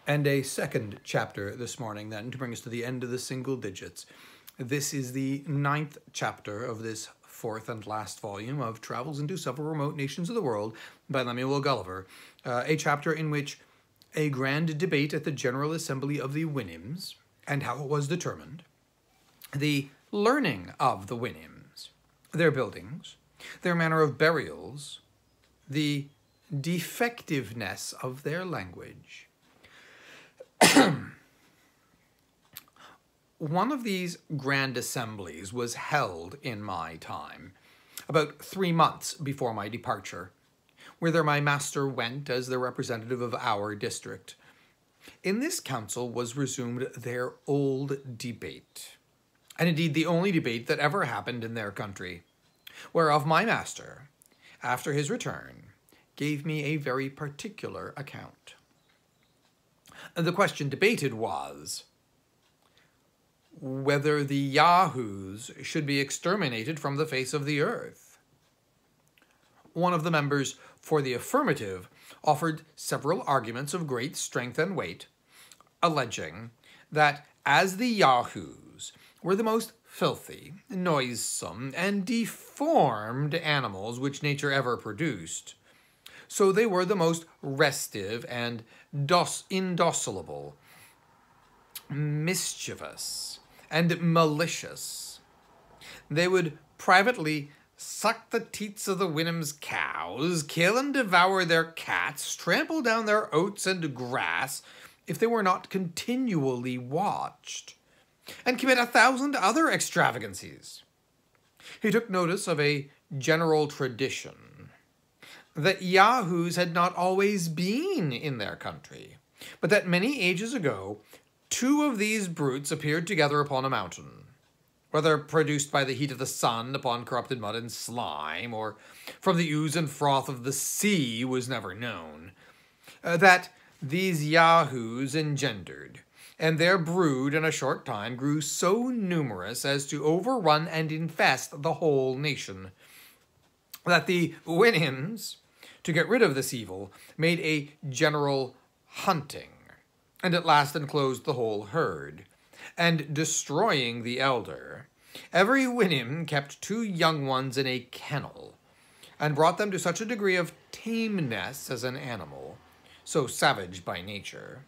And a second chapter this morning, then, to bring us to the end of the single digits. This is the 9th chapter of this fourth and last volume of Travels into Several Remote Nations of the World by Lemuel Gulliver, a chapter in which a grand debate at the General Assembly of the Winnims, and how it was determined, the learning of the Winnims, their buildings, their manner of burials, the defectiveness of their language. One of these grand assemblies was held in my time, about 3 months before my departure, whither my master went as the representative of our district. In this council was resumed their old debate, and indeed the only debate that ever happened in their country, whereof my master, after his return, gave me a very particular account. The question debated was whether the Yahoos should be exterminated from the face of the earth. One of the members for the affirmative offered several arguments of great strength and weight, alleging that as the Yahoos were the most filthy, noisome, and deformed animals which nature ever produced, so they were the most restive and indocilable, mischievous, and malicious. They would privately suck the teats of the Winnims' cows, kill and devour their cats, trample down their oats and grass, if they were not continually watched, and commit 1,000 other extravagancies. He took notice of a general tradition that Yahoos had not always been in their country, but that many ages ago 2 of these brutes appeared together upon a mountain, whether produced by the heat of the sun upon corrupted mud and slime, or from the ooze and froth of the sea, was never known, that these Yahoos engendered, and their brood in a short time grew so numerous as to overrun and infest the whole nation, that the Winnims, to get rid of this evil, made a general hunting, and at last enclosed the whole herd, and destroying the elder, every Winnim kept 2 young ones in a kennel, and brought them to such a degree of tameness as an animal, so savage by nature,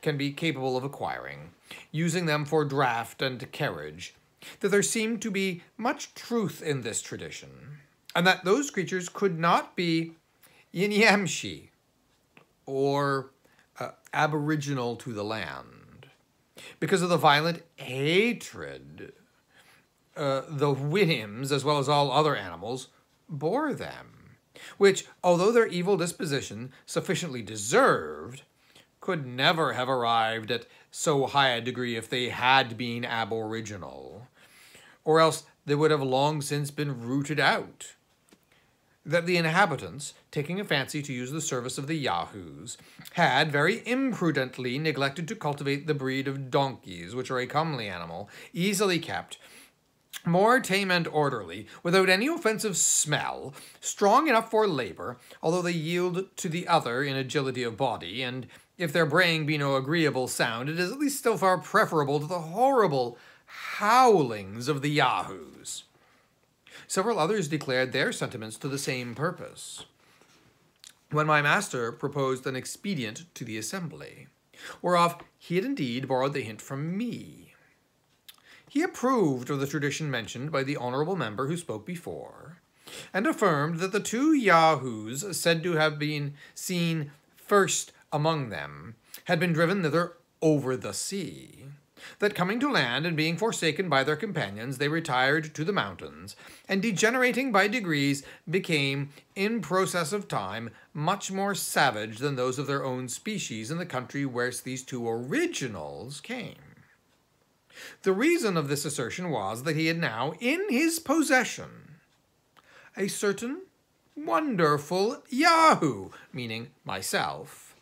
can be capable of acquiring, using them for draught and carriage, that there seemed to be much truth in this tradition, and that those creatures could not be Yinyamshi, or aboriginal to the land, because of the violent hatred the Winnims, as well as all other animals, bore them, which, although their evil disposition sufficiently deserved, could never have arrived at so high a degree if they had been aboriginal, or else they would have long since been rooted out. That the inhabitants, taking a fancy to use the service of the Yahoos, had very imprudently neglected to cultivate the breed of donkeys, which are a comely animal, easily kept, more tame and orderly, without any offensive smell, strong enough for labor, although they yield to the other in agility of body, and if their braying be no agreeable sound, it is at least still far preferable to the horrible howlings of the Yahoos. Several others declared their sentiments to the same purpose, when my master proposed an expedient to the assembly, whereof he had indeed borrowed the hint from me. He approved of the tradition mentioned by the honorable member who spoke before, and affirmed that the 2 Yahoos said to have been seen first among them had been driven thither over the sea, that coming to land and being forsaken by their companions, they retired to the mountains, and degenerating by degrees, became, in process of time, much more savage than those of their own species in the country whence these 2 originals came. The reason of this assertion was that he had now in his possession a certain wonderful Yahoo, meaning myself,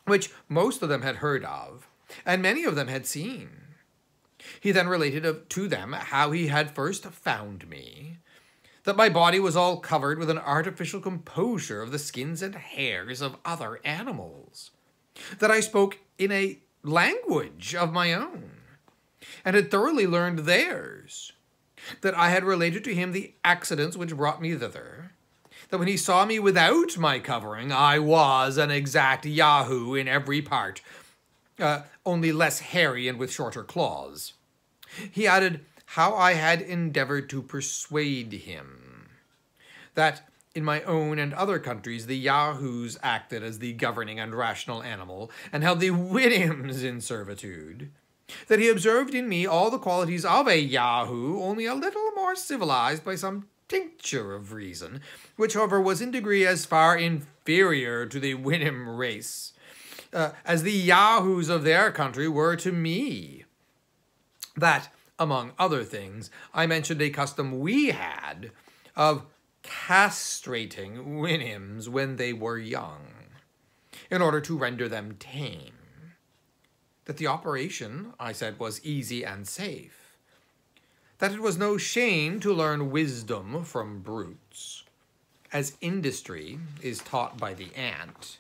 which most of them had heard of, and many of them had seen. He then related to them how he had first found me, that my body was all covered with an artificial composure of the skins and hairs of other animals, that I spoke in a language of my own, and had thoroughly learned theirs, that I had related to him the accidents which brought me thither, that when he saw me without my covering, I was an exact Yahoo in every part, only less hairy and with shorter claws. He added how I had endeavored to persuade him that in my own and other countries the Yahoos acted as the governing and rational animal, and held the Winnims in servitude, that he observed in me all the qualities of a Yahoo, only a little more civilized by some tincture of reason, which, however, was in degree as far inferior to the Winnim race, as the Yahoos of their country were to me. That, among other things, I mentioned a custom we had of castrating Winnims when they were young, in order to render them tame. That the operation, I said, was easy and safe. That it was no shame to learn wisdom from brutes, as industry is taught by the ant,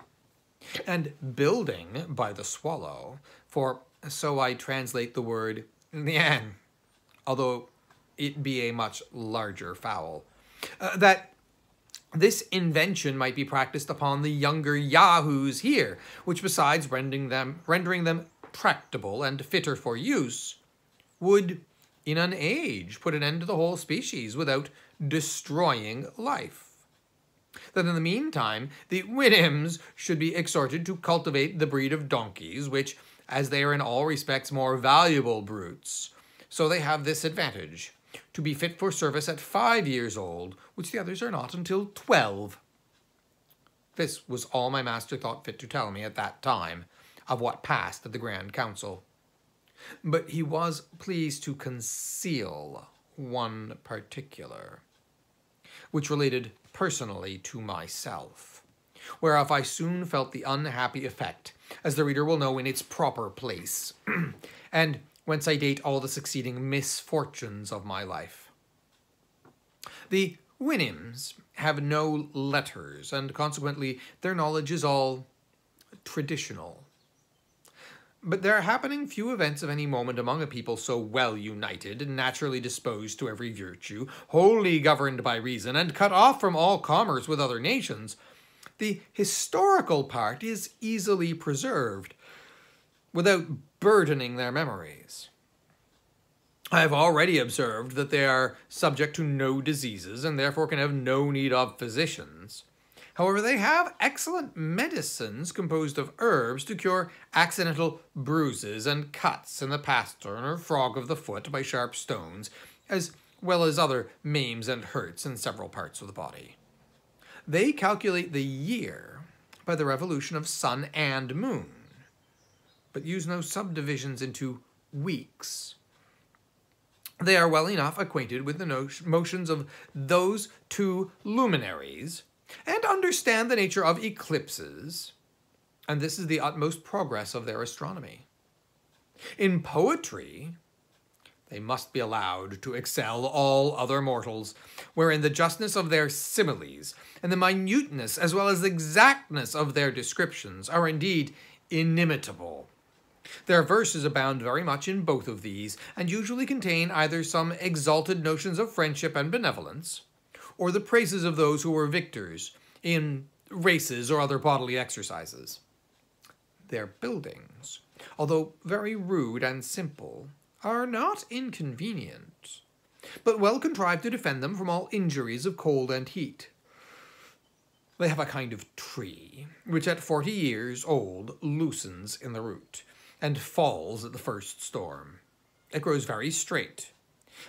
and building by the swallow, for so I translate the word nyan, although it be a much larger fowl. That this invention might be practiced upon the younger Yahoos here, which besides rendering them tractable and fitter for use, would in an age put an end to the whole species without destroying life. That in the meantime the Winnims should be exhorted to cultivate the breed of donkeys, which, as they are in all respects more valuable brutes, so they have this advantage, to be fit for service at 5 years old, which the others are not until 12. This was all my master thought fit to tell me at that time of what passed at the Grand Council. But he was pleased to conceal one particular, which related personally to myself, whereof I soon felt the unhappy effect, as the reader will know in its proper place, and whence I date all the succeeding misfortunes of my life. The Winnims have no letters, and consequently their knowledge is all traditional. But there are happening few events of any moment among a people so well united, naturally disposed to every virtue, wholly governed by reason, and cut off from all commerce with other nations. The historical part is easily preserved, without burdening their memories. I have already observed that they are subject to no diseases, and therefore can have no need of physicians. However, they have excellent medicines composed of herbs to cure accidental bruises and cuts in the pastern or frog of the foot by sharp stones, as well as other maims and hurts in several parts of the body. They calculate the year by the revolution of sun and moon, but use no subdivisions into weeks. They are well enough acquainted with the motions of those two luminaries, and understand the nature of eclipses, and this is the utmost progress of their astronomy. In poetry, they must be allowed to excel all other mortals, wherein the justness of their similes, and the minuteness as well as exactness of their descriptions are indeed inimitable. Their verses abound very much in both of these, and usually contain either some exalted notions of friendship and benevolence, or the praises of those who were victors in races or other bodily exercises. Their buildings, although very rude and simple, are not inconvenient, but well contrived to defend them from all injuries of cold and heat. They have a kind of tree, which at 40 years old loosens in the root, and falls at the first storm. It grows very straight,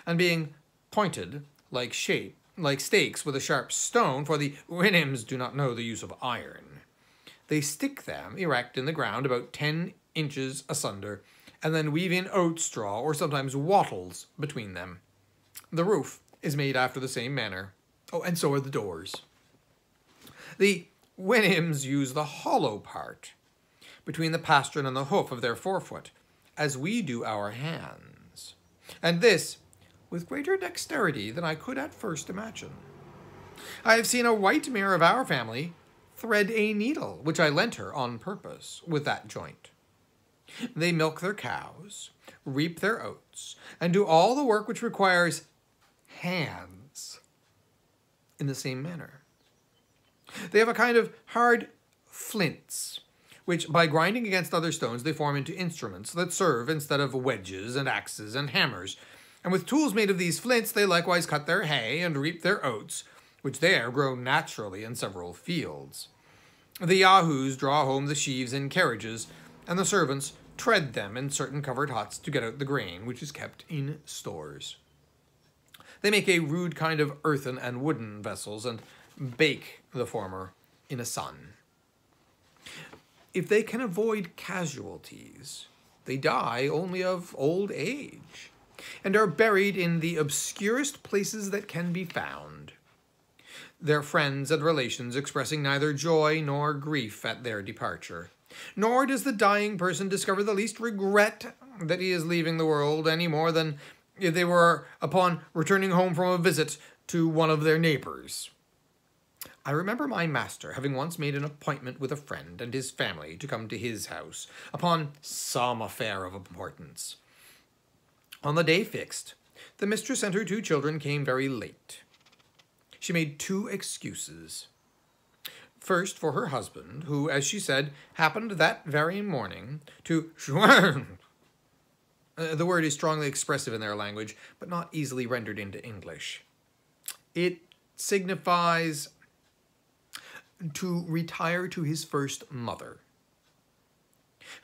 and being pointed like stakes with a sharp stone, for the Winnims do not know the use of iron, they stick them erect in the ground about 10 inches asunder, and then weave in oat straw or sometimes wattles between them. The roof is made after the same manner. Oh, and so are the doors. The Winnims use the hollow part between the pastern and the hoof of their forefoot, as we do our hands, and this with greater dexterity than I could at first imagine. I have seen a white mare of our family thread a needle, which I lent her on purpose, with that joint. They milk their cows, reap their oats, and do all the work which requires hands in the same manner. They have a kind of hard flints, which by grinding against other stones they form into instruments that serve instead of wedges and axes and hammers. And with tools made of these flints they likewise cut their hay and reap their oats, which there grow naturally in several fields. The Yahoos draw home the sheaves in carriages, and the servants tread them in certain covered huts to get out the grain, which is kept in stores. They make a rude kind of earthen and wooden vessels, and bake the former in a sun. If they can avoid casualties, they die only of old age, and are buried in the obscurest places that can be found, their friends and relations expressing neither joy nor grief at their departure. Nor does the dying person discover the least regret that he is leaving the world any more than if they were upon returning home from a visit to one of their neighbors. I remember my master having once made an appointment with a friend and his family to come to his house upon some affair of importance. On the day fixed, the mistress and her 2 children came very late. She made 2 excuses. First, for her husband, who, as she said, happened that very morning to the word is strongly expressive in their language, but not easily rendered into English. It signifies to retire to his first mother.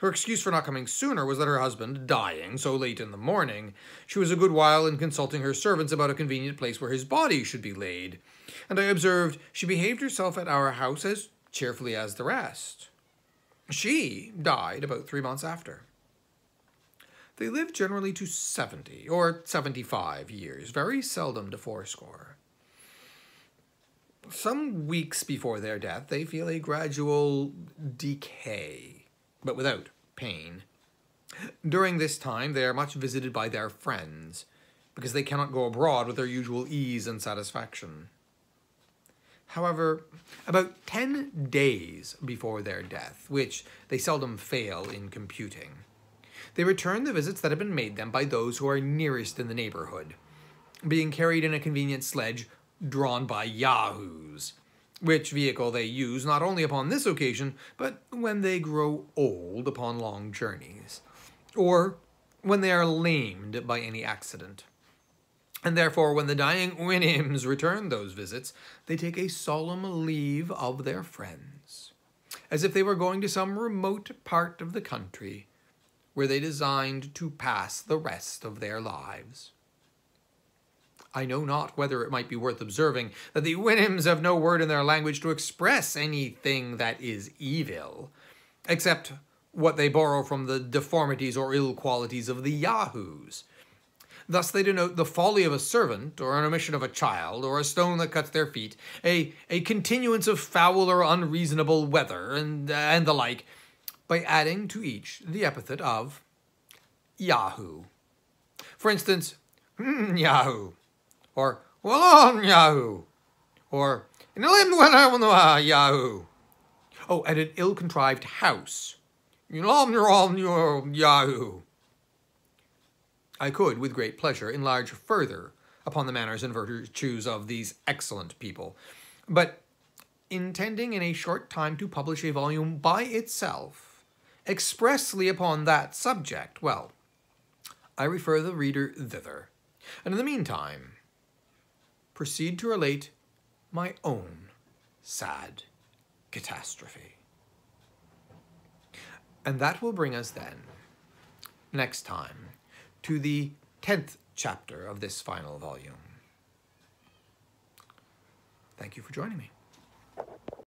Her excuse for not coming sooner was that her husband, dying so late in the morning, she was a good while in consulting her servants about a convenient place where his body should be laid, and I observed she behaved herself at our house as cheerfully as the rest. She died about 3 months after. They live generally to 70 or 75 years, very seldom to 80. Some weeks before their death, they feel a gradual decay, but without pain. During this time, they are much visited by their friends, because they cannot go abroad with their usual ease and satisfaction. However, about 10 days before their death, which they seldom fail in computing, they return the visits that have been made them by those who are nearest in the neighborhood, being carried in a convenient sledge drawn by Yahoos, which vehicle they use not only upon this occasion, but when they grow old upon long journeys, or when they are lamed by any accident. And therefore, when the dying Winnims return those visits, they take a solemn leave of their friends, as if they were going to some remote part of the country, where they designed to pass the rest of their lives. I know not whether it might be worth observing that the Winnims have no word in their language to express anything that is evil, except what they borrow from the deformities or ill qualities of the Yahoos. Thus they denote the folly of a servant, or an omission of a child, or a stone that cuts their feet, a continuance of foul or unreasonable weather, and the like, by adding to each the epithet of Yahoo. For instance, Yahoo, or well Yahoo, or Yahoo. Oh, and an ill-contrived house. Yahoo. I could, with great pleasure, enlarge further upon the manners and virtues of these excellent people, but intending in a short time to publish a volume by itself, expressly upon that subject, well, I refer the reader thither, and in the meantime, proceed to relate my own sad catastrophe. And that will bring us then, next time, to the 10th chapter of this final volume. Thank you for joining me.